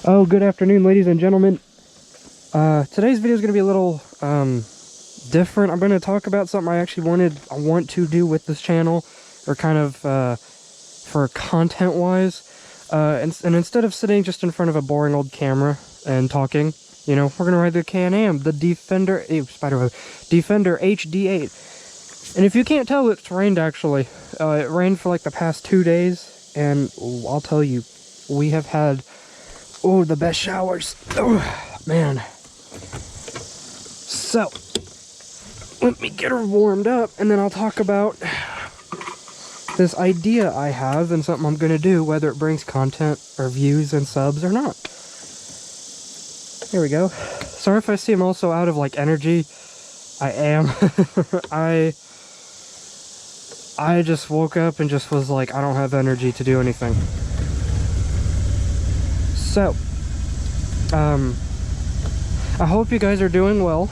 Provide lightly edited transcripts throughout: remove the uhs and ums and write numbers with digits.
Oh, good afternoon, ladies and gentlemen. Today's video is going to be a little different. I'm going to talk about something I want to do with this channel, or kind of for content wise. And instead of sitting just in front of a boring old camera and talking, you know, we're going to ride the Can-Am, the Defender HD8. And if you can't tell, it's rained actually. It rained for like the past 2 days, and I'll tell you, we have had the best showers. Oh, man. So, let me get her warmed up, and then I'll talk about this idea I have and something I'm going to do, whether it brings content or views and subs or not. Here we go. Sorry if I seem also out of, like, energy. I am. I just woke up and just was like, I don't have energy to do anything. So, I hope you guys are doing well.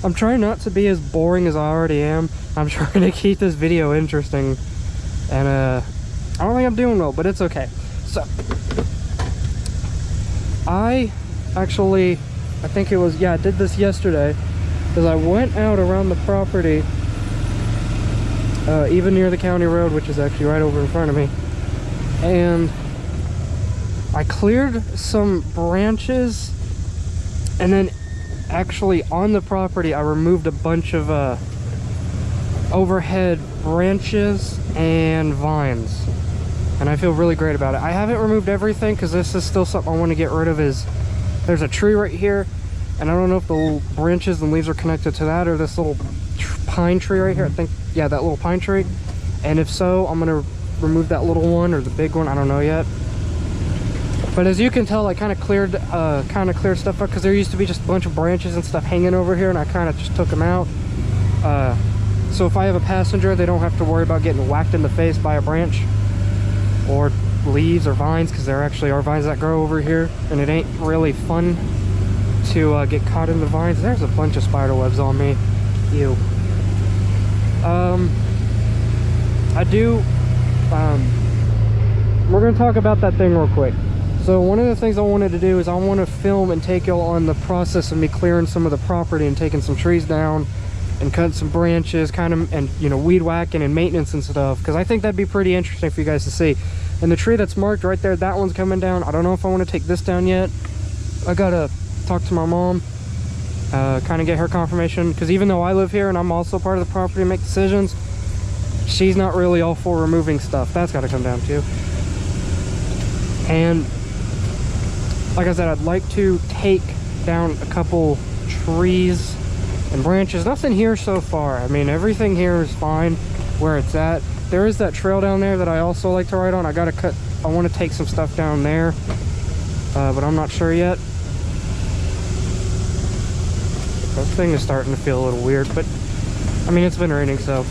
I'm trying not to be as boring as I already am. I'm trying to keep this video interesting, and I don't think I'm doing well, but it's okay. So, I think it was, I did this yesterday, because I went out around the property, even near the county road, which is actually right over in front of me, and I cleared some branches, and then actually on the property I removed a bunch of overhead branches and vines, and I feel really great about it. I haven't removed everything because this is still something I want to get rid of. There's a tree right here, and I don't know if the branches and leaves are connected to that or this little pine tree right here. I think, yeah, that little pine tree, and if so, I'm gonna remove that little one or the big one. I don't know yet. But as you can tell, I kind of cleared stuff up because there used to be just a bunch of branches and stuff hanging over here, and I kind of just took them out. So if I have a passenger, they don't have to worry about getting whacked in the face by a branch or leaves or vines, because there actually are vines that grow over here, and it ain't really fun to get caught in the vines. There's a bunch of spider webs on me. Ew. We're going to talk about that thing real quick. So one of the things I wanted to do is I want to film and take y'all on the process of me clearing some of the property and taking some trees down and cutting some branches, and you know, weed whacking and maintenance and stuff, because I think that'd be pretty interesting for you guys to see. And the tree that's marked right there, that one's coming down. I don't know if I want to take this down yet. I gotta talk to my mom, kind of get her confirmation, because even though I live here and I'm also part of the property and make decisions, she's not really all for removing stuff. That's got to come down too. And like I said, I'd like to take down a couple trees and branches. Nothing here so far. I mean, everything here is fine where it's at. There is that trail down there that I also like to ride on. I want to take some stuff down there, but I'm not sure yet. That thing is starting to feel a little weird, but I mean, it's been raining, so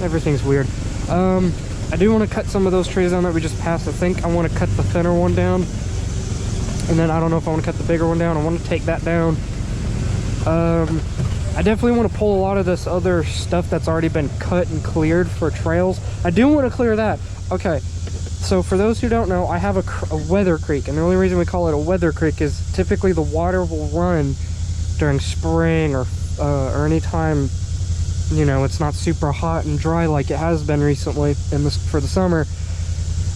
everything's weird. I do want to cut some of those trees down that we just passed. I think I want to cut the thinner one down, and then I don't know if I want to cut the bigger one down. I want to take that down. I definitely want to pull a lot of this other stuff that's already been cut and cleared for trails. I do want to clear that. Okay, so for those who don't know, I have a weather creek, and the only reason we call it a weather creek is typically the water will run during spring or any time, you know, it's not super hot and dry like it has been recently for the summer,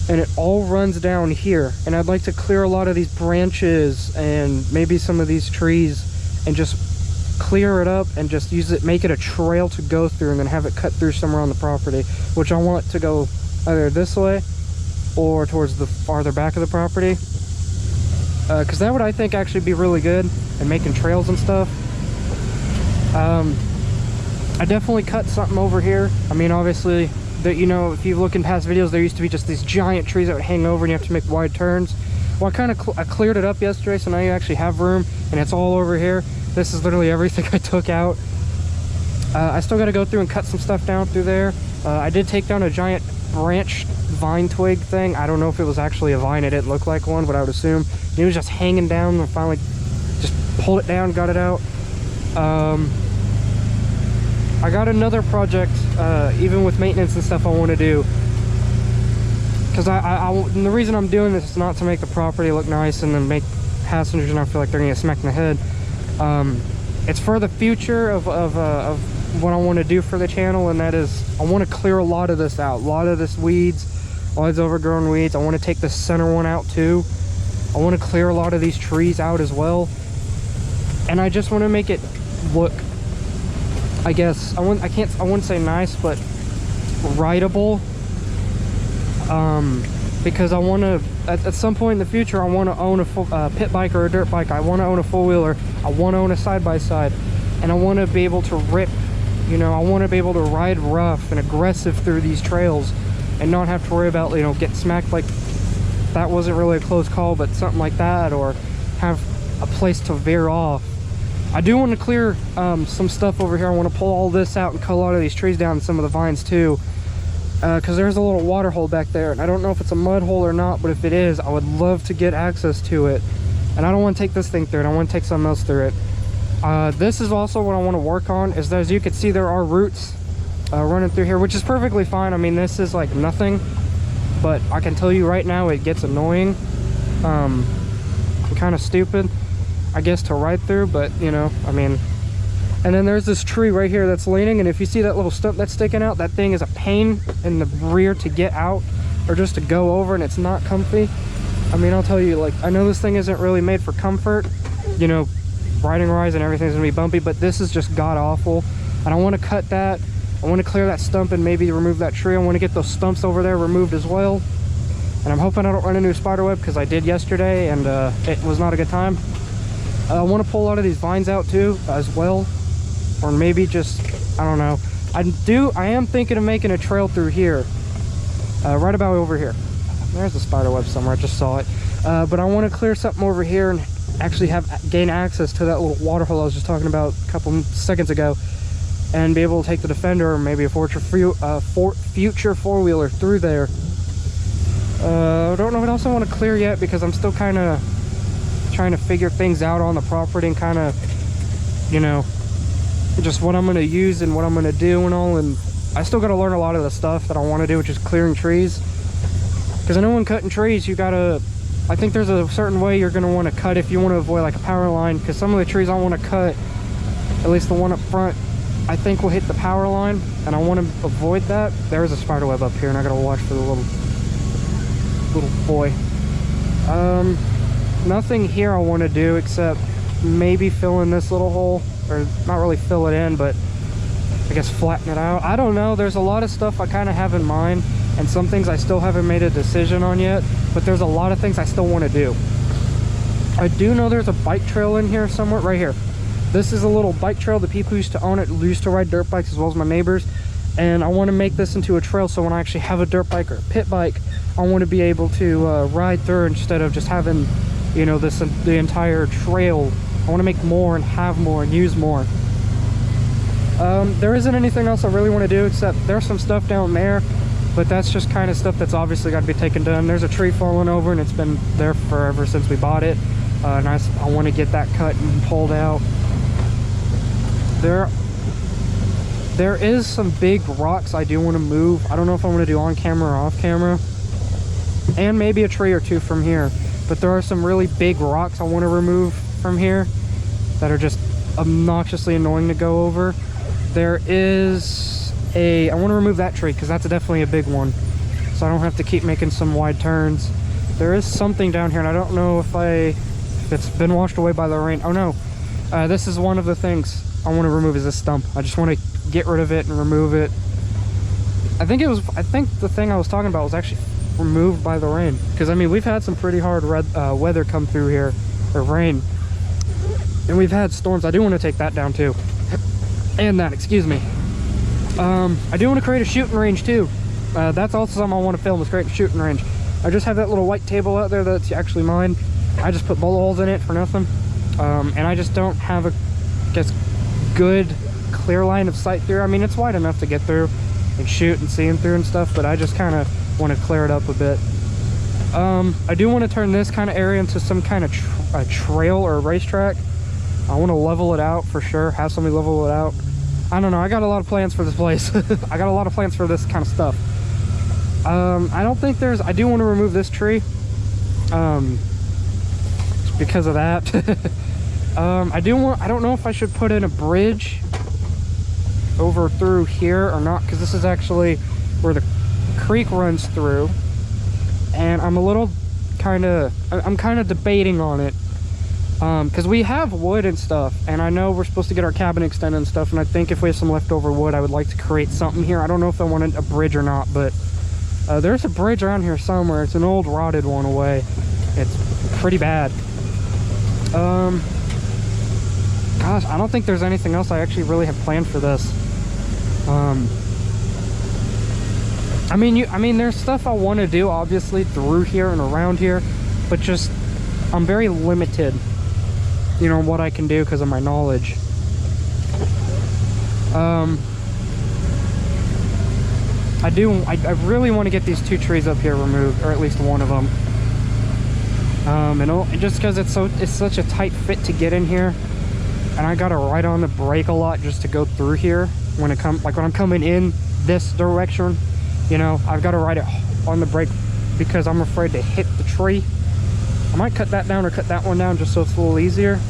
and it all runs down here. And I'd like to clear a lot of these branches and maybe some of these trees and just clear it up and just make it a trail to go through, and then have it cut through somewhere on the property, which I want to go either this way or towards the farther back of the property, because that would, I think, actually be really good in making trails and stuff. I definitely cut something over here. I mean, obviously, you know, if you look in past videos, there used to be just these giant trees that would hang over and you have to make wide turns. Well, I cleared it up yesterday, so now you actually have room, and it's all over here. This is literally everything I took out. I still got to go through and cut some stuff down through there. I did take down a giant branch vine twig thing. I don't know if it was actually a vine. It didn't look like one, but I would assume. It was just hanging down, and finally just pulled it down, got it out. I got another project, even with maintenance and stuff I want to do. because and the reason I'm doing this is not to make the property look nice and then make passengers not feel like they're gonna get smacked in the head. It's for the future of what I want to do for the channel, and that is I want to clear a lot of this out, a lot of this weeds, all these overgrown weeds. I want to take the center one out too. I want to clear a lot of these trees out as well, and I just want to make it look, I guess I wouldn't say nice, but rideable. Because I want to at some point in the future I want to own a pit bike or a dirt bike. I want to own a four-wheeler. I want to own a side-by-side, and I want to be able to rip, you know, I want to be able to ride rough and aggressive through these trails and not have to worry about, you know, get smacked like that wasn't really a close call, but something like that, or have a place to veer off. I do want to clear some stuff over here. I want to pull all this out and cut a lot of these trees down and some of the vines too, because there's a little water hole back there, and I don't know if it's a mud hole or not, but if it is, I would love to get access to it. And I don't want to take this thing through it. I want to take something else through it. This is also what I want to work on, is that, as you can see, there are roots running through here, which is perfectly fine. I mean, this is like nothing, but I can tell you right now it gets annoying. Kind of stupid, I guess, to ride through, but you know, I mean. And then there's this tree right here that's leaning, and if you see that little stump that's sticking out, that thing is a pain in the rear to get out or just to go over, and it's not comfy. I mean, I'll tell you, like, I know this thing isn't really made for comfort, you know, riding rides and everything's gonna be bumpy, but this is just god awful. And I want to cut that. I want to clear that stump and maybe remove that tree. I want to get those stumps over there removed as well. And I'm hoping I don't run into a spider web, because I did yesterday and it was not a good time. I want to pull a lot of these vines out too as well, or maybe just, I don't know. I am thinking of making a trail through here, right about over here. There's a spider web somewhere, I just saw it. But I want to clear something over here and actually gain access to that little water hole I was just talking about a couple seconds ago, and be able to take the Defender or maybe a future four-wheeler through there. I don't know what else I want to clear yet, because I'm still kind of trying to figure things out on the property and kind of, you know, just what I'm going to use and what I'm going to do and all. And I still got to learn a lot of the stuff that I want to do, which is clearing trees, because I know when cutting trees you gotta, I think there's a certain way you're going to want to cut if you want to avoid like a power line, because some of the trees I want to cut, at least the one up front, I think will hit the power line, and I want to avoid that. There's a spider web up here, and I gotta watch for the little boy. Nothing here I want to do except maybe fill in this little hole, or not really fill it in, but I guess flatten it out. I don't know. There's a lot of stuff I kind of have in mind, and some things I still haven't made a decision on yet, but there's a lot of things I still want to do. I do know there's a bike trail in here somewhere, right here. This is a little bike trail. The people who used to own it used to ride dirt bikes, as well as my neighbors, and I want to make this into a trail, so when I actually have a dirt bike or a pit bike, I want to be able to ride through instead of just having, you know, the entire trail. I want to make more and have more and use more. There isn't anything else I really want to do, except there's some stuff down there, but that's just kind of stuff that's obviously got to be taken down. There's a tree falling over, and it's been there forever since we bought it, and I want to get that cut and pulled out. There is some big rocks I do want to move. I don't know if I want to do on camera or off camera, and maybe a tree or two from here, but there are some really big rocks I want to remove from here that are just obnoxiously annoying to go over. There is I want to remove that tree, because that's definitely a big one, so I don't have to keep making some wide turns. There is something down here, and I don't know if it's been washed away by the rain. Oh no, this is one of the things I want to remove, is this stump. I just want to get rid of it and remove it. I think the thing I was talking about was actually removed by the rain, because I mean, we've had some pretty hard weather come through here, or rain, and we've had storms. I do want to take that down too, and that, excuse me. I do want to create a shooting range too. That's also something I want to film, is create a shooting range. I just have that little white table out there that's actually mine. I just put bullet holes in it for nothing, and I just don't have a good clear line of sight through. I mean, it's wide enough to get through and shoot and see through and stuff, but I just kind of want to clear it up a bit. I do want to turn this kind of area into some kind of a trail or a racetrack. I want to level it out for sure, have somebody level it out. I don't know, I got a lot of plans for this place. I got a lot of plans for this kind of stuff. I don't think there's, I do want to remove this tree. Because of that. I don't know if I should put in a bridge over through here or not, because this is actually where the creek runs through, and I'm kind of debating on it, because we have wood and stuff, and I know we're supposed to get our cabin extended and stuff, and I think if we have some leftover wood, I would like to create something here. I don't know if I want a bridge or not, but there's a bridge around here somewhere. It's an old rotted one away. It's pretty bad. Gosh, I don't think there's anything else I actually really have planned for this. I mean, there's stuff I want to do, obviously, through here and around here, but just, I'm very limited, you know, what I can do because of my knowledge. I really want to get these 2 trees up here removed, or at least one of them. And just because it's such a tight fit to get in here, and I gotta ride on the brake a lot just to go through here when I'm coming in this direction, you know, I've got to ride it on the brake because I'm afraid to hit the tree. I might cut that down or cut that one down just so it's a little easier.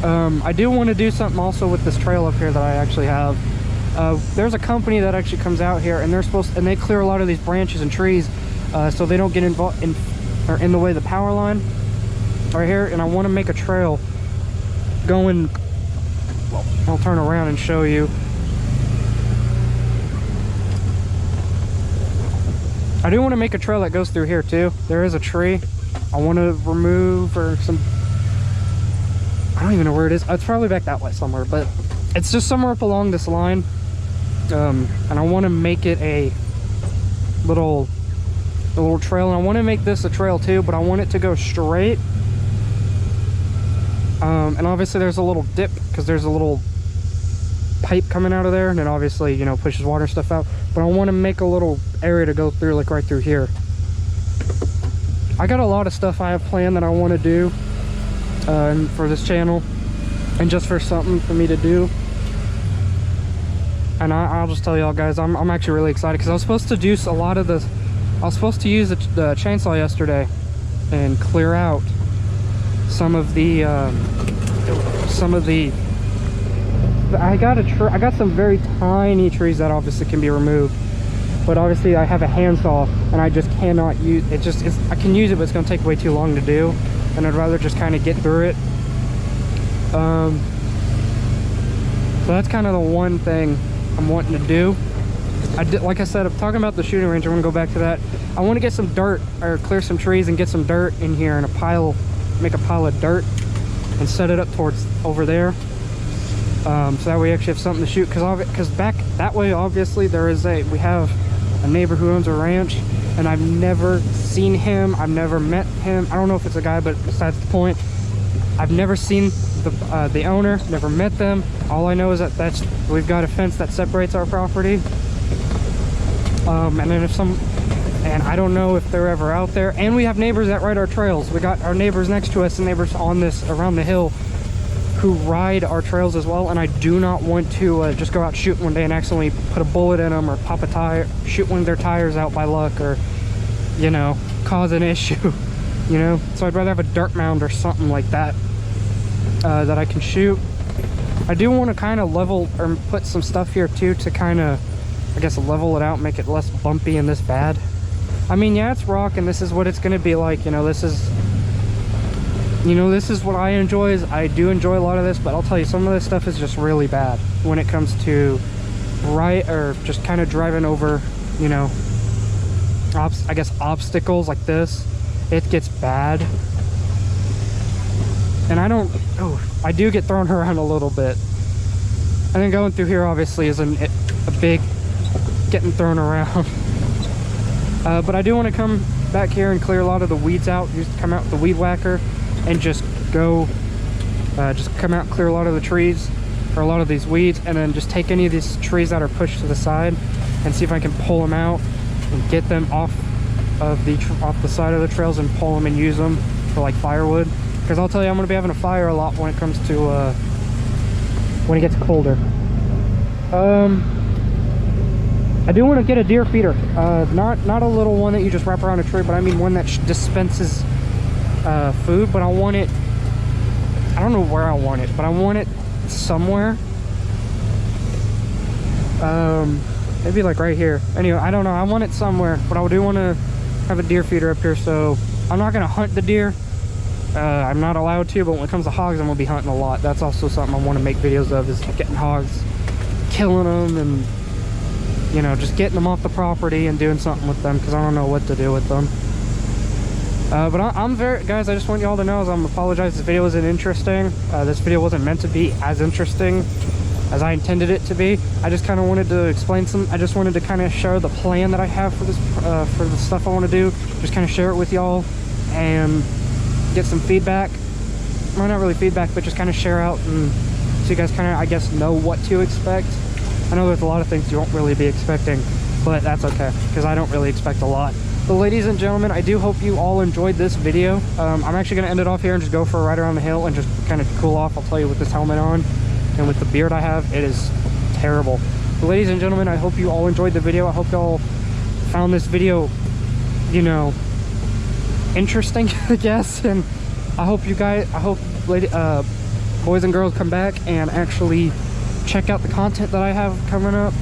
I do want to do something also with this trail up here that I actually have. There's a company that actually comes out here, and they clear a lot of these branches and trees so they don't get involved in the way of the power line right here. And I want to make a trail going, well, I'll turn around and show you. I do want to make a trail that goes through here too. There is a tree I want to remove, or some, I don't even know where it is. It's probably back that way somewhere, but it's just somewhere up along this line. And I want to make it a little trail, and I want to make this a trail too, but I want it to go straight. And obviously there's a little dip because there's a little pipe coming out of there, and it obviously, you know, pushes water and stuff out. But I want to make a little area to go through, like right through here. I got a lot of stuff I have planned that I want to do for this channel, and just for something for me to do. And I'll just tell y'all guys, I'm actually really excited because I was supposed to do a lot of this. I was supposed to use the chainsaw yesterday and clear out some of the I got some very tiny trees that obviously can be removed, but obviously I have a handsaw and I just cannot use it. I can use it, but it's going to take way too long to do, and I'd rather just kind of get through it. So that's kind of the one thing I'm wanting to do. Like I said, I'm talking about the shooting range. I want to go back to that. I want to get some dirt, or clear some trees and get some dirt in here in a pile, make a pile of dirt and set it up towards over there. So that way we actually have something to shoot, because back that way, obviously, we have a neighbor who owns a ranch, and I've never seen him. I've never met him. I don't know if it's a guy, but besides the point, I've never seen the owner, never met them. All I know is that we've got a fence that separates our property. And then and I don't know if they're ever out there. And we have neighbors that ride our trails. We got our neighbors next to us and neighbors around the hill who ride our trails as well. And I do not want to just go out shooting one day and accidentally put a bullet in them, or pop a tire, shoot one of their tires out by luck, or, you know, cause an issue, you know. So I'd rather have a dirt mound or something like that that I can shoot. I do want to kind of level, or put some stuff here too to kind of, I guess, level it out, make it less bumpy and this bad. I mean, yeah, it's rock, and this is what it's going to be like. You know, this is what I enjoy. I do enjoy a lot of this, but I'll tell you, some of this stuff is just really bad when it comes to just kind of driving over, you know, I guess obstacles like this. It gets bad. And I do get thrown around a little bit. And then going through here obviously is a big getting thrown around. But I do want to come back here and clear a lot of the weeds out. Just come out with the weed whacker and just come out and clear a lot of the trees, or a lot of these weeds, and then just take any of these trees that are pushed to the side and see if I can pull them out and get them off the side of the trails and pull them and use them for like firewood. Because I'll tell you, I'm going to be having a fire a lot when it comes to when it gets colder. I do want to get a deer feeder. Not a little one that you just wrap around a tree, but I mean one that dispenses food. But I want it, I don't know where I want it, but I want it somewhere. Maybe like right here. Anyway, I don't know. I want it somewhere, but I do want to have a deer feeder up here. So I'm not going to hunt the deer. I'm not allowed to, but when it comes to hogs, I'm going to be hunting a lot. That's also something I want to make videos of, is getting hogs, killing them, and, you know, just getting them off the property and doing something with them, because I don't know what to do with them. But I'm very, guys, I just want you all to know, I apologize this video wasn't interesting. This video wasn't meant to be as interesting as I intended it to be. I just kind of wanted to explain I just wanted to kind of share the plan that I have for this, for the stuff I want to do. Just kind of share it with y'all and get some feedback. Well, not really feedback, but just kind of share out, and so you guys kind of, I guess, know what to expect. I know there's a lot of things you won't really be expecting, but that's okay, because I don't really expect a lot. But ladies and gentlemen, I do hope you all enjoyed this video. I'm actually going to end it off here and just go for a ride around the hill and just kind of cool off. I'll tell you, with this helmet on and with the beard I have, it is terrible. But ladies and gentlemen, I hope you all enjoyed the video. I hope y'all found this video, you know, interesting, I guess. And I hope you guys, boys and girls, come back and actually check out the content that I have coming up.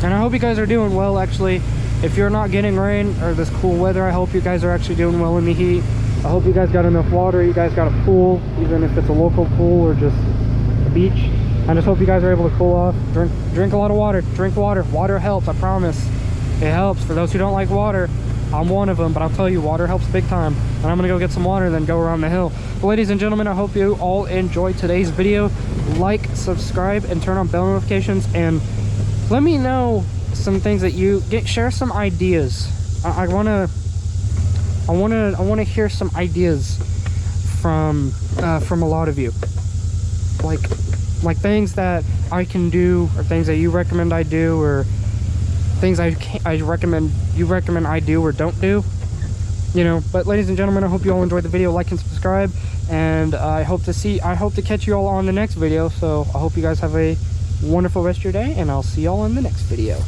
And I hope you guys are doing well. Actually, if you're not getting rain or this cool weather, I hope you guys are actually doing well in the heat. I hope you guys got enough water, you guys got a pool, even if it's a local pool or just a beach. I just hope you guys are able to cool off. Drink a lot of water. Drink water. Water helps, I promise. It helps. For those who don't like water, I'm one of them, but I'll tell you, water helps big time. And I'm gonna go get some water and then go around the hill. But ladies and gentlemen, I hope you all enjoyed today's video. Like, subscribe, and turn on bell notifications, and let me know some things that you get. Share some ideas. I wanna hear some ideas from a lot of you. Like things that I can do, or things that you recommend I do, or things I recommend I do or don't do, you know. But ladies and gentlemen, I hope you all enjoyed the video. Like and subscribe, and I hope to catch you all on the next video. So I hope you guys have a wonderful rest of your day, and I'll see y'all in the next video.